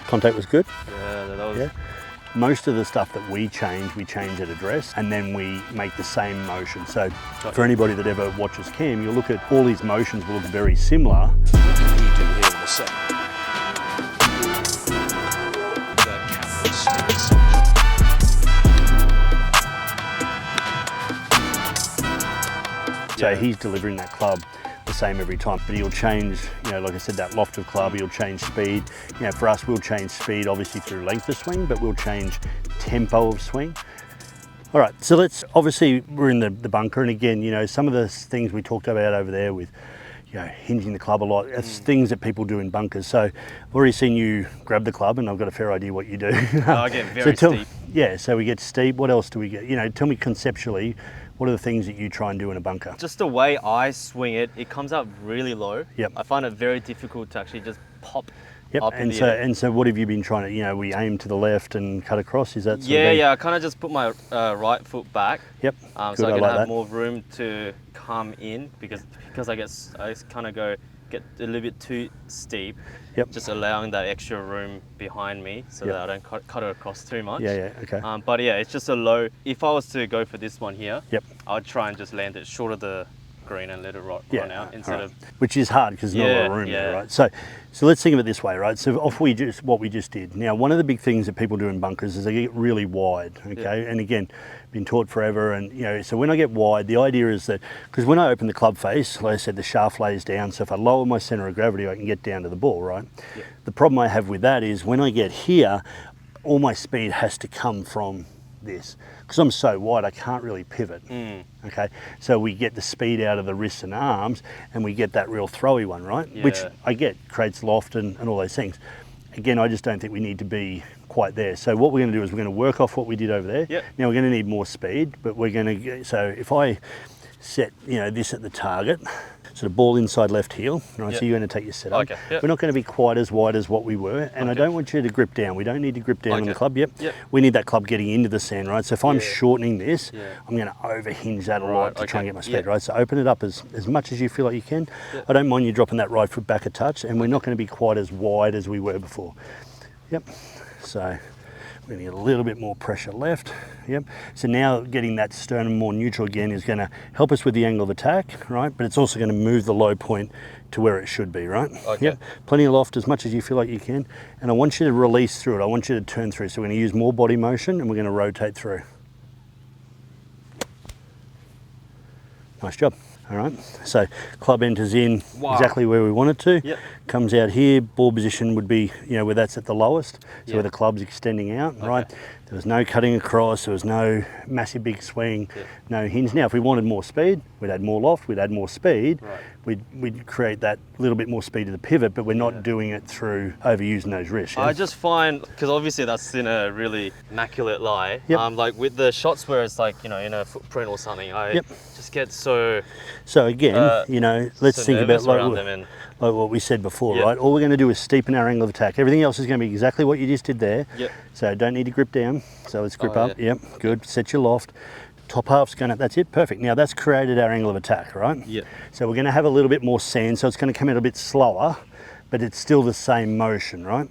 Contact was good? Yeah, that was... Yeah. Most of the stuff that we change at address, and then we make the same motion. So for anybody that ever watches Cam, you'll look at all these motions will look very similar. What can he do here in a second? So he's delivering that club the same every time, but he'll change, you know, like I said, that loft of club, he'll change speed. You know, for us, we'll change speed obviously through length of swing, but we'll change tempo of swing. All right, so obviously we're in the bunker, and again, you know, some of the things we talked about over there with, you know, hinging the club a lot, it's things that people do in bunkers. So I've already seen you grab the club, and I've got a fair idea what you do. I get very steep. Yeah, so we get steep. What else do we get? You know, tell me conceptually, what are the things that you try and do in a bunker? Just the way I swing it, it comes out really low. Yep. I find it very difficult to actually just pop Yep. up in the air. And so what have you been trying to, you know, we aim to the left and cut across, is that sort Yeah, of yeah, I kind of just put my right foot back. Yep, So I can like have that. more room to come in because I kind of get a little bit too steep. Yep. Just allowing that extra room behind me so Yep. that I don't cut it across too much. Yeah, okay. But yeah, it's just a low. If I was to go for this one here, Yep. I'd try and just land it short of the green and let it run out instead right. of. Which is hard because there's not a lot of room there, right? So let's think of it this way, right? So what we just did. Now, one of the big things that people do in bunkers is they get really wide, okay? Yeah. And again, been taught forever, and you know, so when I get wide, the idea is that, because when I open the club face, like I said, the shaft lays down, so if I lower my center of gravity, I can get down to the ball, right? Yeah. The problem I have with that is when I get here, all my speed has to come from this. Because I'm so wide, I can't really pivot. Okay, so we get the speed out of the wrists and arms, and we get that real throwy one, right? Yeah. Which I get creates loft and all those things. Again, I just don't think we need to be quite there. So what we're going to do is we're going to work off what we did over there. Yep. Now we're going to need more speed, but we're going to. So if I set, you know, this at the target, sort of ball inside left heel, right? Yep. So you're going to take your setup. Okay, yep. We're not going to be quite as wide as what we were, and I don't want you to grip down. We don't need to grip down on the Okay. club. Yep. Yep. We need that club getting into the sand, right? So if I'm Yeah. shortening this, Yeah. I'm going to overhinge that a Right, lot to try okay. and get my speed, Yep. right? So open it up as much as you feel like you can. Yep. I don't mind you dropping that right foot back a touch, and we're not going to be quite as wide as we were before. Yep. So we're going to get a little bit more pressure left. Yep. So now getting that sternum more neutral again is going to help us with the angle of attack, right? But it's also going to move the low point to where it should be, right? Okay. Yep. Plenty of loft as much as you feel like you can. And I want you to release through it. I want you to turn through. So we're going to use more body motion and we're going to rotate through. Nice job. All right, so club enters in exactly where we want it to. Yep. Comes out here, ball position would be, you know, where that's at the lowest, so Yep. where the club's extending out, right? There was no cutting across, there was no massive big swing, Yep. no hinge. Now, if we wanted more speed, we'd add more loft, we'd add more speed, Right. we'd create that little bit more speed to the pivot, but we're not doing it through overusing those wrists. Yeah? I just find, because obviously that's in a really immaculate lie. Yep. Like with the shots where it's like, you know, in a footprint or something, I Yep. just get so again, you know, let's so think about nervous around like them and what we said before, Yep. right? All we're going to do is steepen our angle of attack. Everything else is going to be exactly what you just did there. Yep. So don't need to grip down. So let's grip Oh, up. Yep, good. Set your loft. Top half's going to, that's it, perfect. Now that's created our angle of attack, right? Yep. So we're going to have a little bit more sand, so it's going to come out a bit slower, but it's still the same motion, right?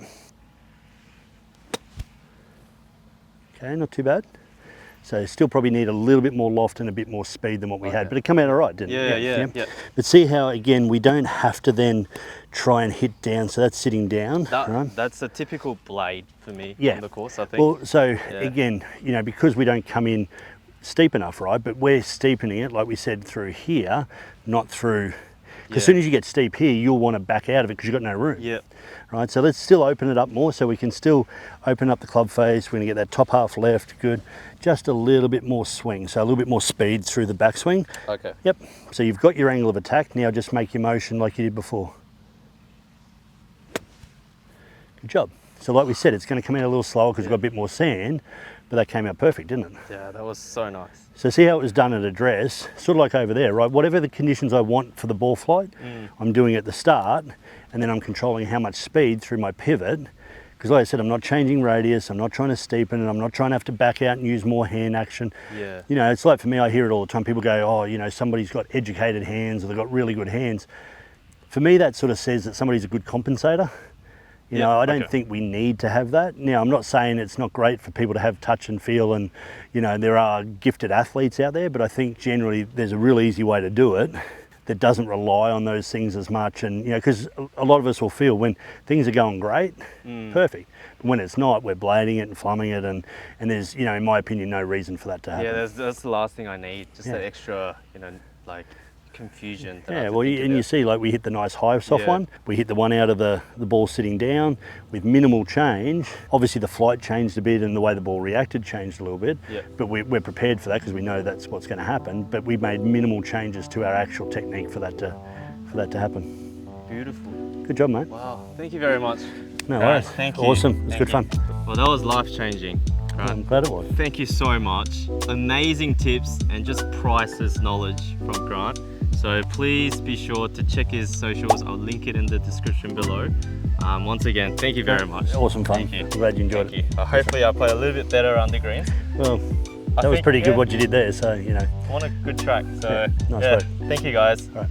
Okay, not too bad. So still probably need a little bit more loft and a bit more speed than what we had, but it came out all right, didn't it? Yeah. But see how, again, we don't have to then try and hit down, so that's sitting down, right? That's a typical blade for me on the course, I think. Well, so again, you know, because we don't come in steep enough, right? But we're steepening it, like we said, through here, not through, because as soon as you get steep here, you'll want to back out of it because you've got no room. Yeah. Right, so let's still open it up more so we can still open up the club face. We're going to get that top half left, good. Just a little bit more swing, so a little bit more speed through the backswing. Okay. Yep, so you've got your angle of attack, now just make your motion like you did before. Good job. So like we said, it's going to come out a little slower because we've got a bit more sand, but that came out perfect, didn't it? Yeah, that was so nice. So see how it was done at address, sort of like over there, right? Whatever the conditions I want for the ball flight, I'm doing at the start, and then I'm controlling how much speed through my pivot. Because like I said, I'm not changing radius, I'm not trying to steepen, and I'm not trying to have to back out and use more hand action. Yeah. You know, it's like for me, I hear it all the time. People go, oh, you know, somebody's got educated hands or they've got really good hands. For me, that sort of says that somebody's a good compensator. You Yeah, know, I don't okay. think we need to have that. Now, I'm not saying it's not great for people to have touch and feel, and you know, there are gifted athletes out there, but I think generally there's a real easy way to do it that doesn't rely on those things as much. And you know, because a lot of us will feel when things are going great, perfect. But when it's not, we're blading it and flumming it, and there's, you know, in my opinion, no reason for that to happen. Yeah, that's the last thing I need. Just Yeah. that extra, you know, like confusion. that I Yeah, have to well, think and you about. see, like we hit the nice high soft Yeah. one. We hit the one out of the ball sitting down with minimal change. Obviously, the flight changed a bit and the way the ball reacted changed a little bit. Yeah. But we're prepared for that because we know that's what's going to happen. But we made minimal changes to our actual technique for that to happen. Beautiful. Good job, mate. Wow. Thank you very much. No Guys, worries. thank you. Awesome. It was Thank good you. fun. Well, that was life changing. Right. I'm glad it was. Thank you so much. Amazing tips and just priceless knowledge from Grant. So please be sure to check his socials. I'll link it in the description below. Once again, thank you very much. Awesome fun. Thank you. I'm glad you enjoyed Thank it. you. Hopefully I play a little bit better on the greens. Well, I that was think, pretty good yeah. what you did there. So, you know, I'm on a good track. So Yeah, nice yeah, work. thank you guys. all right.